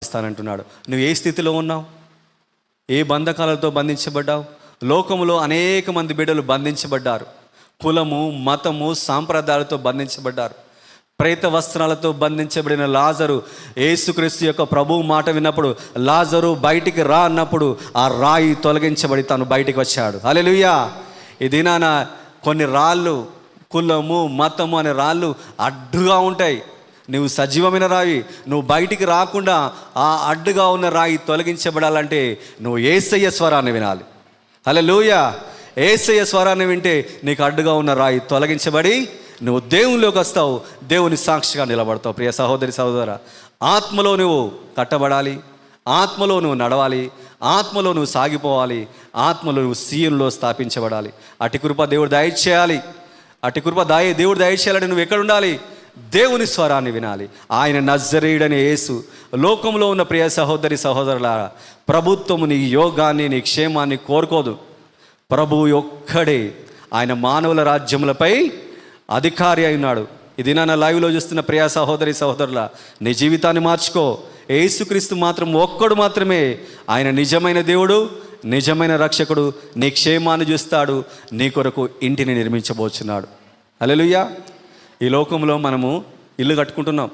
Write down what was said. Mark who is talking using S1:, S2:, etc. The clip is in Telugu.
S1: ఇస్తానంటున్నాడు. నువ్వు ఏ స్థితిలో ఉన్నావు? ఏ బంధకాలతో బంధించబడ్డావు? లోకములో అనేక మంది బిడ్డలు బంధించబడ్డారు. కులము, మతము, సాంప్రదాయాలతో బంధించబడ్డారు. ప్రేత వస్త్రాలతో బంధించబడిన లాజరు యేసుక్రీస్తు యొక్క ప్రభువు మాట విన్నప్పుడు, లాజరు బయటికి రా అన్నప్పుడు ఆ రాయి తొలగించబడి తను బయటికి వచ్చాడు. హల్లెలూయా. ఈ దినాన కొన్ని రాళ్ళు, కులము, మతము అనే రాళ్ళు అడ్డుగా ఉంటాయి. నువ్వు సజీవమైన రాయి, నువ్వు బయటికి రాకుండా ఆ అడ్డుగా ఉన్న రాయి తొలగించబడాలంటే నువ్వు యేసయ్య స్వరాన్ని వినాలి. హల్లెలూయా. యేసయ్య స్వరాన్ని వింటే నీకు అడ్డుగా ఉన్న రాయి తొలగించబడి నువ్వు దేవునిలోకి వస్తావు, దేవుని సాక్షిగా నిలబడతావు. ప్రియ సహోదరి సహోదరా, ఆత్మలో నువ్వు కట్టబడాలి, ఆత్మలో నువ్వు నడవాలి, ఆత్మలో నువ్వు సాగిపోవాలి, ఆత్మలో నువ్వు సీఎంలో స్థాపించబడాలి. అటు కృప దేవుడు దయచేయాలి. అటు కృప దేవుడు దయచేయాలని నువ్వు ఎక్కడ ఉండాలి? దేవుని స్వరాన్ని వినాలి. ఆయన నజరేయుడనే యేసు లోకంలో ఉన్న ప్రియ సహోదరి సహోదరులారా, ప్రభుత్వము నీ యోగాన్ని, నీ క్షేమాన్ని కోరుకోదు. ప్రభువు ఒక్కడే ఆయన మానవుల రాజ్యములపై అధికారి అయినాడు. ఇది నా లైవ్లో చూస్తున్న ప్రియ సహోదరి సహోదరుల, నీ జీవితాన్ని మార్చుకో. యేసుక్రీస్తు మాత్రం ఒక్కడు మాత్రమే ఆయన నిజమైన దేవుడు, నిజమైన రక్షకుడు. నీ క్షేమాన్ని చూస్తాడు, నీ కొరకు ఇంటిని నిర్మించబోచున్నాడు. హల్లెలూయా. ఈ లోకంలో మనము ఇల్లు కట్టుకుంటున్నాం.